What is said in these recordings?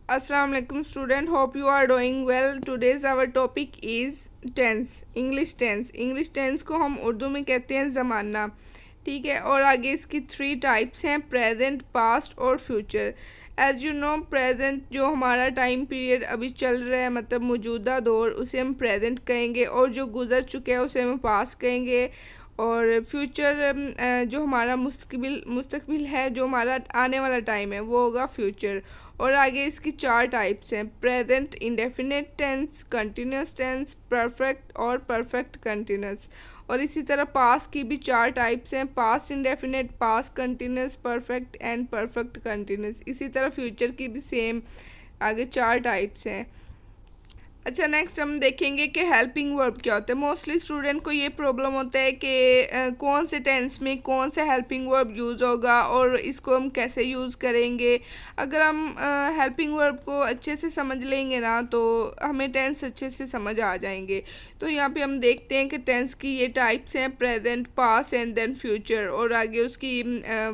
Assalamu alaikum student, hope you are doing well. Today's our topic is tense, English tense. English tense को हम उर्दू में कहते हैं ज़माना, ठीक है। और आगे इसकी 3 टाइप्स हैं, प्रेजेंट, पास्ट और future. As you know, present जो हमारा टाइम पीरियड अभी चल रहा है, मतलब मौजूदा दौर, उसे हम प्रेजेंट कहेंगे, और जो गुज़र चुके हैं उसे हम पास्ट कहेंगे। और फ्यूचर जो हमारा मुस्तकबिल है, जो हमारा आने वाला टाइम है, वो होगा फ्यूचर। और आगे इसकी 4 टाइप्स हैं, present, indefinite tense, continuous tense, perfect और परफेक्ट कंटिन्यूस। और इसी तरह पास्ट की भी 4 टाइप्स हैं, past indefinite, past continuous, perfect and perfect continuous. इसी तरह फ्यूचर की भी सेम आगे 4 टाइप्स हैं। अच्छा, नेक्स्ट हम देखेंगे कि हेल्पिंग वर्ब क्या होता है। मोस्टली स्टूडेंट को ये प्रॉब्लम होता है कि कौन से टेंस में कौन सा हेल्पिंग वर्ब यूज़ होगा और इसको हम कैसे यूज़ करेंगे। अगर हम हेल्पिंग वर्ब को अच्छे से समझ लेंगे ना, तो हमें टेंस अच्छे से समझ आ जाएंगे। तो यहाँ पे हम देखते हैं कि टेंस की ये टाइप्स हैं, present, past and then future. और आगे उसकी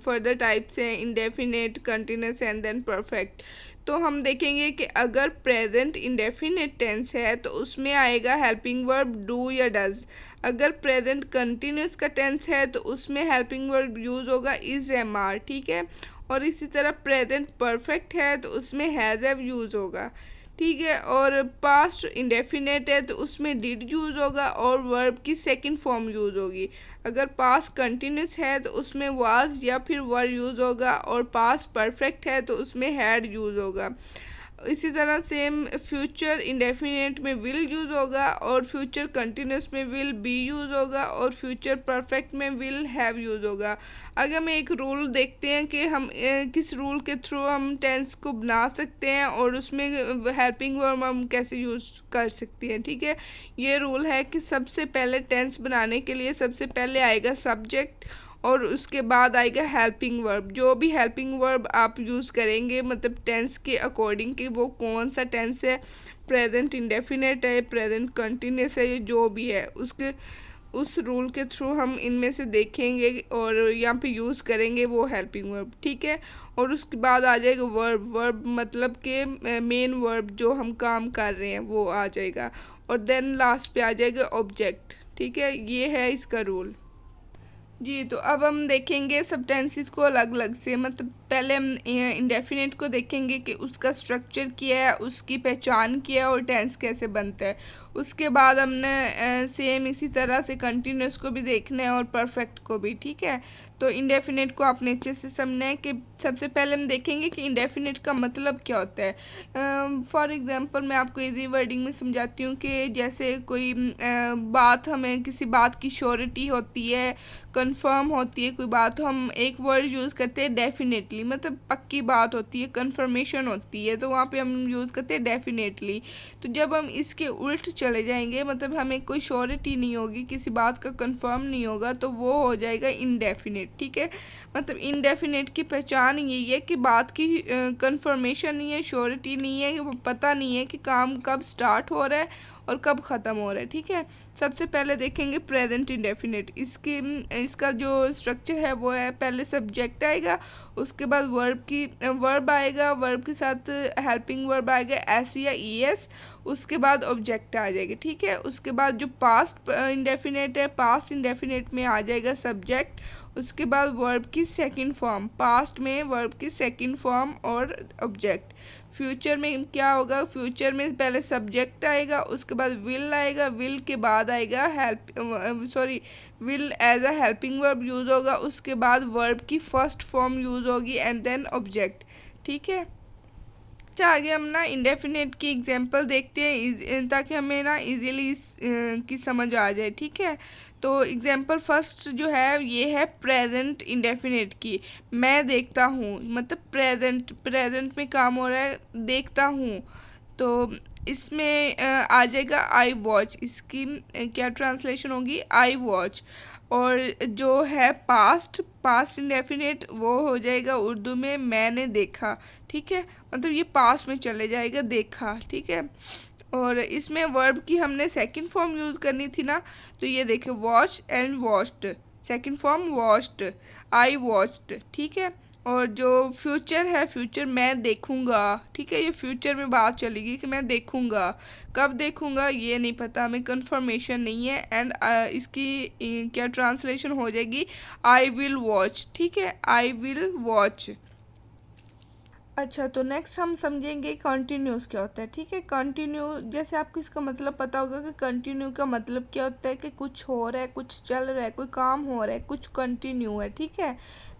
फर्दर टाइप्स हैं, indefinite, continuous and then perfect. तो हम देखेंगे कि अगर प्रेजेंट इंडेफिनिट टेंस है तो उसमें आएगा हेल्पिंग वर्ब डू या डज। अगर प्रेजेंट कंटिन्यूस का टेंस है तो उसमें हेल्पिंग वर्ब यूज़ होगा इज़, एम, आर, ठीक है। और इसी तरह प्रेजेंट परफेक्ट है तो उसमें हैज़, हैव यूज़ होगा, ठीक है। और पास्ट इंडेफिनेट है तो उसमें डिड यूज़ होगा और वर्ब की सेकंड फॉर्म यूज़ होगी। अगर पास्ट कंटिन्यूस है तो उसमें वाज या फिर वर यूज़ होगा, और पास्ट परफेक्ट है तो उसमें हैड यूज़ होगा। इसी तरह सेम फ्यूचर इंडेफिनिट में विल यूज़ होगा, और फ्यूचर कंटिन्यूस में विल बी यूज़ होगा, और फ्यूचर परफेक्ट में विल हैव यूज़ होगा। अगर हम एक रूल देखते हैं कि हम किस रूल के थ्रू हम टेंस को बना सकते हैं और उसमें हेल्पिंग वर्ब हम कैसे यूज़ कर सकते हैं, ठीक है। ये रूल है कि सबसे पहले टेंस बनाने के लिए सबसे पहले आएगा सब्जेक्ट, और उसके बाद आएगा हेल्पिंग वर्ब। जो भी हेल्पिंग वर्ब आप यूज़ करेंगे, मतलब टेंस के अकॉर्डिंग कि वो कौन सा टेंस है, प्रेजेंट इंडेफिनिट है, प्रेजेंट कंटिन्यूस है, ये जो भी है, उसके उस रूल के थ्रू हम इनमें से देखेंगे और यहाँ पे यूज़ करेंगे वो हेल्पिंग वर्ब, ठीक है। और उसके बाद आ जाएगा वर्ब। वर्ब मतलब कि मेन वर्ब जो हम काम कर रहे हैं वो आ जाएगा, और देन लास्ट पे आ जाएगा ऑब्जेक्ट, ठीक है। ये है इसका रूल जी। तो अब हम देखेंगे सब टेंसेस को अलग अलग से, मतलब पहले हम इंडेफिनिट को देखेंगे कि उसका स्ट्रक्चर क्या है, उसकी पहचान क्या है और टेंस कैसे बनता है। उसके बाद हमने सेम इसी तरह से कंटिन्यूस को भी देखना है और परफेक्ट को भी, ठीक है। तो इंडेफिनिट को आपने अच्छे से समझना है कि सबसे पहले हम देखेंगे कि इंडेफिनिट का मतलब क्या होता है। फॉर एग्जांपल मैं आपको इजी वर्डिंग में समझाती हूँ कि जैसे कोई बात, हमें किसी बात की श्योरिटी होती है, कंफर्म होती है कोई बात, तो हम एक वर्ड यूज़ करते हैं डेफिनेटली, मतलब पक्की बात होती है, कंफर्मेशन होती है, तो वहाँ पे हम यूज़ करते हैं डेफिनेटली। तो जब हम इसके उल्ट चले जाएंगे, मतलब हमें कोई श्योरिटी नहीं होगी, किसी बात का कंफर्म नहीं होगा, तो वो हो जाएगा इनडेफिनेट, ठीक है। मतलब इनडेफिनेट की पहचान यही है कि बात की कंफर्मेशन नहीं है, श्योरिटी नहीं है, पता नहीं है कि काम कब स्टार्ट हो रहा है और कब ख़त्म हो रहा है, ठीक है। सबसे पहले देखेंगे प्रेजेंट इंडेफिनिट। इसका जो स्ट्रक्चर है वो है, पहले सब्जेक्ट आएगा, उसके बाद वर्ब आएगा, वर्ब के साथ हेल्पिंग वर्ब आएगा एस या ई एस, उसके बाद ऑब्जेक्ट आ जाएगा, ठीक है। उसके बाद जो पास्ट इंडेफिनिट है, पास्ट इंडेफिनिट में आ जाएगा सब्जेक्ट, उसके बाद वर्ब की सेकंड फॉर्म, पास्ट में वर्ब की सेकंड फॉर्म और ऑब्जेक्ट। फ्यूचर में क्या होगा, फ्यूचर में पहले सब्जेक्ट आएगा, उसके बाद विल आएगा, विल के बाद आएगा will as a helping verb use होगा, उसके बाद वर्ब की फर्स्ट फॉर्म यूज़ होगी एंड देन ऑब्जेक्ट, ठीक है। अच्छा, आगे हम ना इंडेफिनेट की एग्जांपल देखते हैं ताकि हमें ना इजीली की समझ आ जाए, ठीक है। तो एग्जांपल फर्स्ट जो है ये है प्रेजेंट इंडेफिनेट की। मैं देखता हूँ, मतलब प्रेजेंट में काम हो रहा है, देखता हूँ, तो इसमें आ जाएगा आई वॉच। इसकी क्या ट्रांसलेशन होगी, आई वॉच। और जो है पास्ट इंडेफिनेट, वो हो जाएगा उर्दू में मैंने देखा, ठीक है। मतलब ये पास्ट में चले जाएगा, देखा, ठीक है। और इसमें वर्ब की हमने सेकंड फॉर्म यूज़ करनी थी ना, तो ये देखिए watch and watched, second form watched, I watched, ठीक है। और जो फ्यूचर है, फ्यूचर मैं देखूंगा, ठीक है, ये फ्यूचर में बात चलेगी कि मैं देखूंगा, कब देखूंगा ये नहीं पता, हमें कंफर्मेशन नहीं है। एंड इसकी क्या ट्रांसलेशन हो जाएगी, आई विल वॉच, ठीक है, आई विल वॉच। अच्छा, तो नेक्स्ट हम समझेंगे कंटिन्यूस क्या होता है, ठीक है। कंटिन्यू, जैसे आपको इसका मतलब पता होगा कि कंटिन्यू का मतलब क्या होता है कि कुछ हो रहा है, कुछ चल रहा है, कोई काम हो रहा है, कुछ कंटिन्यू है, ठीक है।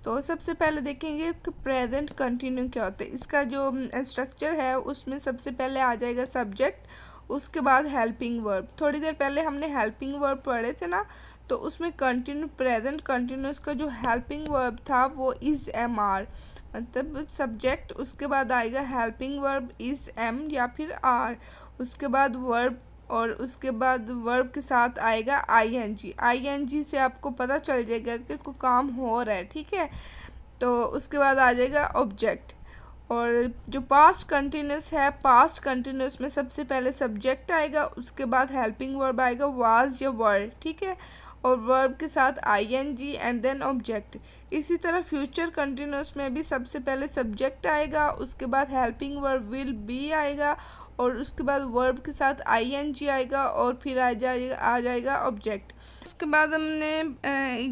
तो सबसे पहले देखेंगे कि प्रेजेंट कंटिन्यू क्या होता है। इसका जो स्ट्रक्चर है उसमें सबसे पहले आ जाएगा सब्जेक्ट, उसके बाद हेल्पिंग वर्ब। थोड़ी देर पहले हमने हेल्पिंग वर्ब पढ़े थे ना, तो उसमें कंटिन्यू, प्रेजेंट कंटिन्यूस का जो हेल्पिंग वर्ब था वो इज़ एम आर, मतलब सब्जेक्ट, उसके बाद आएगा हेल्पिंग वर्ब इज़ एम या फिर आर, उसके बाद वर्ब, और उसके बाद वर्ब के साथ आएगा आईएनजी। आईएनजी से आपको पता चल जाएगा कि कोई काम हो रहा है, ठीक है। तो उसके बाद आ जाएगा ऑब्जेक्ट। और जो पास्ट कंटिन्यूस है, पास्ट कंटिन्यूस में सबसे पहले सब्जेक्ट आएगा, उसके बाद हेल्पिंग वर्ब आएगा वाज या वर, ठीक है, और वर्ब के साथ आईएनजी एंड देन ऑब्जेक्ट। इसी तरह फ्यूचर कंटिन्यूस में भी सबसे पहले सब्जेक्ट आएगा, उसके बाद हेल्पिंग वर्ब विल बी आएगा, और उसके बाद वर्ब के साथ आईएनजी आएगा, और फिर आ जाएगा ऑब्जेक्ट। उसके बाद हमने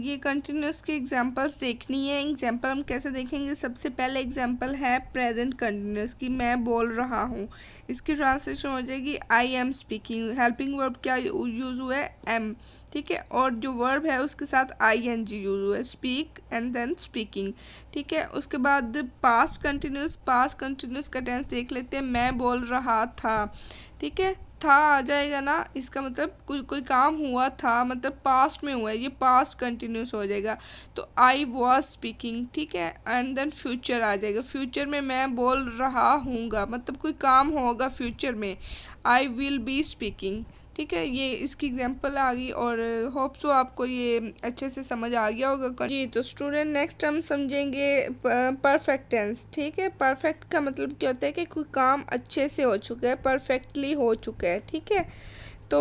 ये कंटिन्यूस की एग्जांपल्स देखनी है। एग्जांपल हम कैसे देखेंगे, सबसे पहले एग्जांपल है प्रेजेंट कंटिन्यूस की, मैं बोल रहा हूँ। इसकी ट्रांसलेशन हो जाएगी I am speaking. Helping verb क्या यूज़ हुआ है, एम, ठीक है, और जो वर्ब है उसके साथ आईएनजी यूज़ हुआ है, स्पीक एंड देन स्पीकिंग, ठीक है। उसके बाद पास्ट कंटिन्यूस, पास्ट कंटिन्यूस का टेंस देख लेते हैं, मैं बोल रहा था, ठीक है, था आ जाएगा ना, इसका मतलब कोई काम हुआ था, मतलब पास्ट में हुआ है, ये पास्ट कंटिन्यूस हो जाएगा। तो आई वॉज स्पीकिंग, ठीक है, एंड देन फ्यूचर आ जाएगा, फ्यूचर में मैं बोल रहा हूँगा, मतलब कोई काम होगा फ्यूचर में, आई विल बी स्पीकिंग, ठीक है। ये इसकी एग्जांपल आ गई, और होप सो आपको ये अच्छे से समझ आ गया होगा जी। तो स्टूडेंट नेक्स्ट हम समझेंगे परफेक्ट टेंस, ठीक है। परफेक्ट का मतलब क्या होता है कि कोई काम अच्छे से हो चुका है, परफेक्टली हो चुका है, ठीक है। तो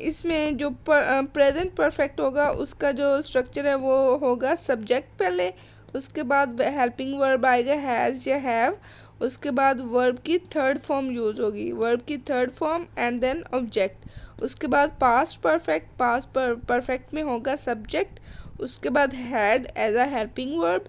इसमें जो प्रेजेंट परफेक्ट होगा उसका जो स्ट्रक्चर है वो होगा सब्जेक्ट पहले, उसके बाद हेल्पिंग वर्ब आएगा हैज़ या हैव, उसके बाद वर्ब की थर्ड फॉर्म यूज़ होगी, वर्ब की third form and then object. उसके बाद पास्ट परफेक्ट, पास्ट परफेक्ट में होगा सब्जेक्ट, उसके बाद had as a helping verb,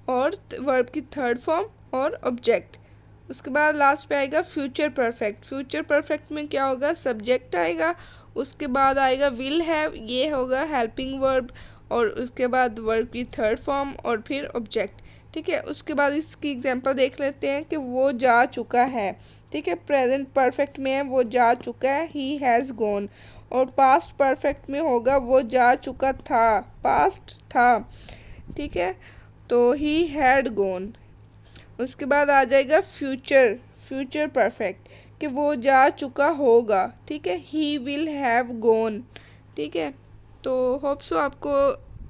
और वर्ब की थर्ड फॉर्म और ऑब्जेक्ट। उसके बाद लास्ट पे आएगा फ्यूचर परफेक्ट। फ्यूचर परफेक्ट में क्या होगा, सब्जेक्ट आएगा, उसके बाद आएगा विल हैव, ये होगा हेल्पिंग वर्ब, और उसके बाद वर्ब की थर्ड फॉर्म और फिर ऑब्जेक्ट, ठीक है। उसके बाद इसकी एग्जांपल देख लेते हैं कि वो जा चुका है, ठीक है, प्रेजेंट परफेक्ट में है वो जा चुका है, ही हैज़ गॉन, और पास्ट परफेक्ट में होगा वो जा चुका था, पास्ट था, ठीक है, तो ही हैड गॉन। उसके बाद आ जाएगा फ्यूचर, फ्यूचर परफेक्ट, कि वो जा चुका होगा, ठीक है, ही विल हैव गॉन, ठीक है। तो होप सो आपको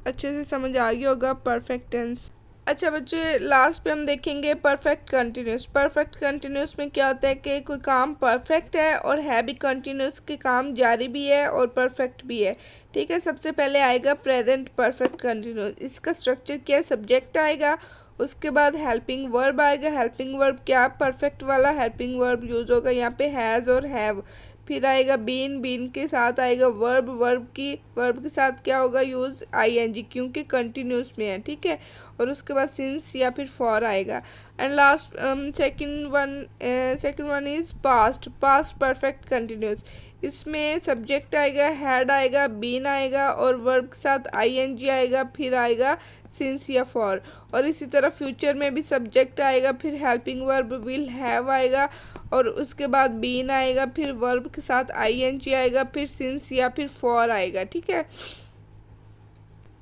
अच्छे से समझ आ गया होगा परफेक्ट टेंस। अच्छा बच्चे, लास्ट पे हम देखेंगे परफेक्ट कंटिन्यूस। परफेक्ट कंटिन्यूस में क्या होता है कि कोई काम परफेक्ट है और है भी कंटिन्यूस, के काम जारी भी है और परफेक्ट भी है, ठीक है। सबसे पहले आएगा प्रेजेंट परफेक्ट कंटिन्यूस। इसका स्ट्रक्चर क्या है, सब्जेक्ट आएगा, उसके बाद हेल्पिंग वर्ब आएगा। हेल्पिंग वर्ब क्या, परफेक्ट वाला हेल्पिंग वर्ब यूज़ होगा यहाँ पे हैज़ और हैव। फिर आएगा बीन, बीन के साथ आएगा वर्ब, वर्ब के साथ क्या होगा यूज़, आईएनजी, क्योंकि कंटिन्यूस में है, ठीक है। और उसके बाद सिंस या फिर फॉर आएगा। And last second one is past, past perfect continuous. इसमें सब्जेक्ट आएगा, हैड आएगा, बीन आएगा, और वर्ब के साथ आईएनजी आएगा, फिर आएगा सिंस या फॉर। और इसी तरह फ्यूचर में भी सब्जेक्ट आएगा, फिर हेल्पिंग वर्ब विल हैव आएगा, और उसके बाद बीन आएगा, फिर वर्ब के साथ आईएनजी आएगा, फिर सिंस या फिर फॉर आएगा, ठीक है।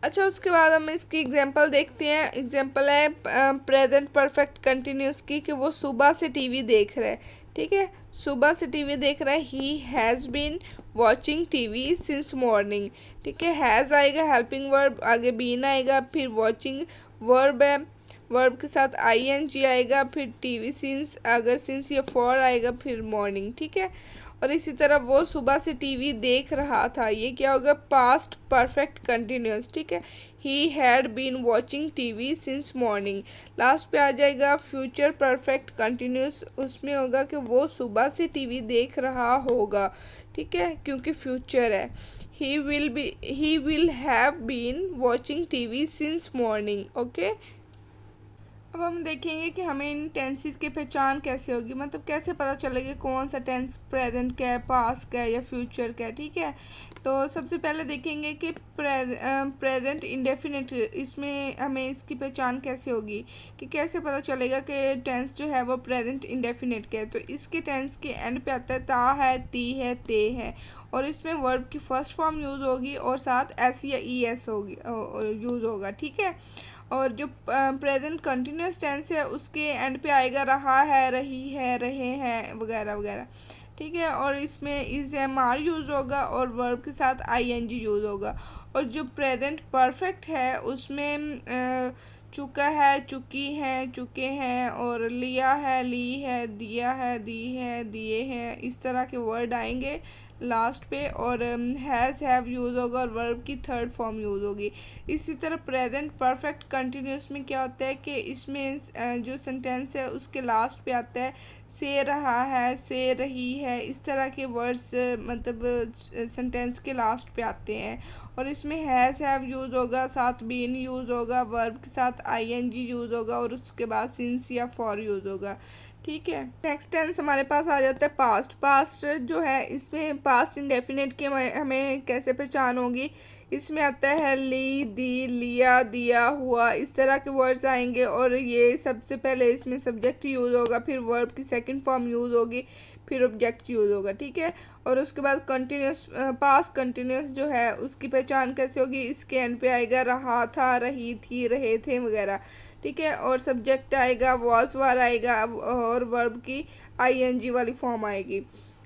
अच्छा, उसके बाद हम इसकी एग्जांपल देखते हैं। एग्जांपल है प्रेजेंट परफेक्ट कंटिन्यूस की, कि वो सुबह से टीवी देख रहा है, ठीक है, सुबह से टीवी देख रहा है, he has been watching TV since morning, ठीक है। हैज़ आएगा हेल्पिंग वर्ब, आगे बीन आएगा, फिर वॉचिंग वर्ब है, वर्ब के साथ आईएनजी आएगा, फिर टीवी सिंस, अगर सिंस या फॉर आएगा, फिर मॉर्निंग, ठीक है। और इसी तरह वो सुबह से टीवी देख रहा था, ये क्या होगा, पास्ट परफेक्ट कंटिन्यूस, ठीक है। He had been watching TV since morning. Last पे आ जाएगा फ्यूचर परफेक्ट कंटिन्यूस, उसमें होगा कि वो सुबह से टीवी देख रहा होगा, ठीक है, क्योंकि फ्यूचर है। He will have been watching TV since morning. Okay, अब हम देखेंगे कि हमें इन टेंसेस की पहचान कैसे होगी, मतलब कैसे पता चलेगा कौन सा टेंस प्रेजेंट का है, पास्ट का है या फ्यूचर का है, ठीक है। तो सबसे पहले देखेंगे कि प्रेजेंट इंडेफिनिट, इसमें हमें इसकी पहचान कैसे होगी, कि कैसे पता चलेगा कि टेंस जो है वो प्रेजेंट इंडेफिनिट का है। तो इसके टेंस के एंड पे आता है ता है, ती है, ते है, और इसमें वर्ब की फर्स्ट फॉर्म यूज़ होगी और साथ एस या ई एस होगी यूज़ होगा, ठीक है। और जो प्रेजेंट कंटिन्यूस टेंस है उसके एंड पे आएगा रहा है, रही है, रहे हैं, वगैरह वगैरह, ठीक है। और इसमें इज एम आर यूज़ होगा और वर्ब के साथ आई एन जी यूज़ होगा। और जो प्रेजेंट परफेक्ट है उसमें चुका है, चुकी है, चुके हैं, और लिया है, ली है, दिया है, दी है, दिए हैं, इस तरह के वर्ड आएंगे लास्ट पे। और हैज़ हैव यूज़ होगा और वर्ब की थर्ड फॉर्म यूज़ होगी। इसी तरह प्रेजेंट परफेक्ट कंटिन्यूस में क्या होता है कि इसमें जो सेंटेंस है उसके लास्ट पे आता है से रहा है, से रही है, इस तरह के वर्ड्स मतलब सेंटेंस के लास्ट पे आते हैं। और इसमें हैज़ हैव यूज़ होगा, साथ बीन यूज़ होगा, वर्ब के साथ आई एन जी यूज़ होगा और उसके बाद सिंस या फॉर यूज़ होगा, ठीक है। नेक्स्ट टेंस हमारे पास आ जाता है पास्ट। पास्ट जो है इसमें पास्ट इंडेफिनिट की हमें कैसे पहचान होगी, इसमें आता है ली, दी, लिया, दिया, हुआ, इस तरह के वर्ड्स आएंगे। और ये सबसे पहले इसमें सब्जेक्ट यूज़ होगा, फिर वर्ब की सेकंड फॉर्म यूज़ होगी, फिर ऑब्जेक्ट यूज़ होगा, ठीक है। और उसके बाद कंटिन्यूस, पास्ट कंटिन्यूस जो है उसकी पहचान कैसे होगी, इसके एंड पे आएगा रहा था, रही थी, रहे थे, वगैरह, ठीक है। और सब्जेक्ट आएगा वॉज वार आएगा और वर्ब की आई एन जी वाली फॉर्म आएगी।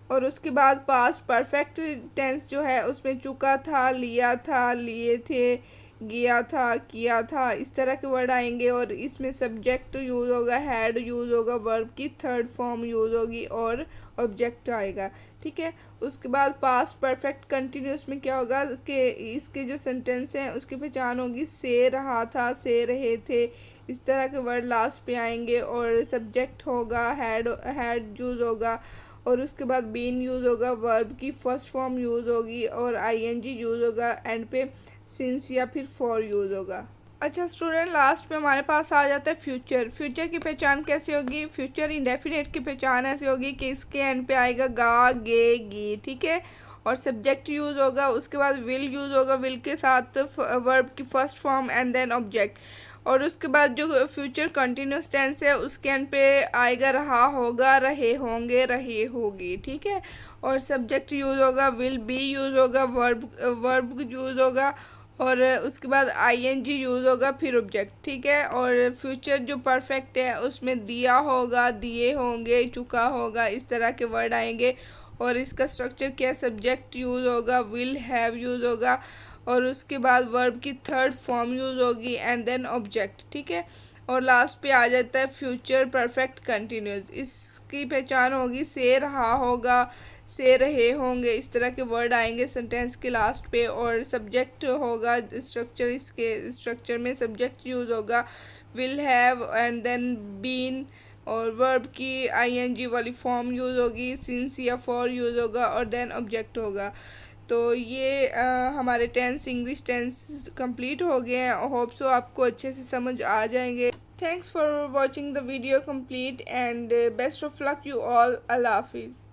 और उसके बाद पास्ट परफेक्ट टेंस जो है उसमें चुका था, लिया था, लिए थे, गया था, किया था, इस तरह के वर्ड आएंगे। और इसमें सब्जेक्ट यूज़ होगा, हैड यूज़ होगा, वर्ब की थर्ड फॉर्म यूज़ होगी और ऑब्जेक्ट आएगा, ठीक है। उसके बाद पास्ट परफेक्ट कंटिन्यूस में क्या होगा कि इसके जो सेंटेंस हैं उसकी पहचान होगी से रहा था, से रहे थे, इस तरह के वर्ड लास्ट पे आएंगे। और सब्जेक्ट होगा, हैड यूज़ होगा, और उसके बाद बीन यूज़ होगा, वर्ब की फर्स्ट फॉर्म यूज़ होगी और आई एन जी यूज़ होगा, एंड पे सिंस या फिर फॉर यूज़ होगा। अच्छा स्टूडेंट, लास्ट पे हमारे पास आ जाता है फ्यूचर। फ्यूचर की पहचान कैसे होगी, फ्यूचर इंडेफिनिट की पहचान ऐसे होगी कि इसके एंड पे आएगा गा, गे, गी, ठीक है। और सब्जेक्ट यूज़ होगा, उसके बाद विल यूज़ होगा, विल के साथ वर्ब की first form and then object. और उसके बाद जो फ्यूचर कंटिन्यूस टेंस है उसके एंड पे आएगा रहा होगा, रहे होंगे, रहे होगी, ठीक है। और सब्जेक्ट यूज़ होगा, विल बी यूज़ होगा, वर्ब यूज़ होगा, और उसके बाद आई एन जी यूज़ होगा, फिर ऑब्जेक्ट, ठीक है। और फ्यूचर जो परफेक्ट है उसमें दिया होगा, दिए होंगे, चुका होगा, इस तरह के वर्ड आएंगे। और इसका स्ट्रक्चर क्या है, सब्जेक्ट यूज़ होगा, विल हैव यूज़ होगा, और उसके बाद वर्ब की थर्ड फॉर्म यूज़ होगी एंड देन ऑब्जेक्ट, ठीक है। और लास्ट पे आ जाता है फ्यूचर परफेक्ट कंटिन्यूस। इसकी पहचान होगी से रहा होगा, से रहे होंगे, इस तरह के वर्ड आएंगे सेंटेंस के लास्ट पे। और सब्जेक्ट होगा स्ट्रक्चर, इसके स्ट्रक्चर में सब्जेक्ट यूज़ होगा, will have and then been, और वर्ब की आई एन जी वाली फॉर्म यूज़ होगी, सिंस या फॉर यूज़ होगा, और देन ऑब्जेक्ट होगा। तो ये हमारे टेंस इंग्लिश टेंस कंप्लीट हो गए हैं। होप सो आपको अच्छे से समझ आ जाएंगे। Thanks for watching the video complete and best of luck you all. अल्लाह हाफिज़।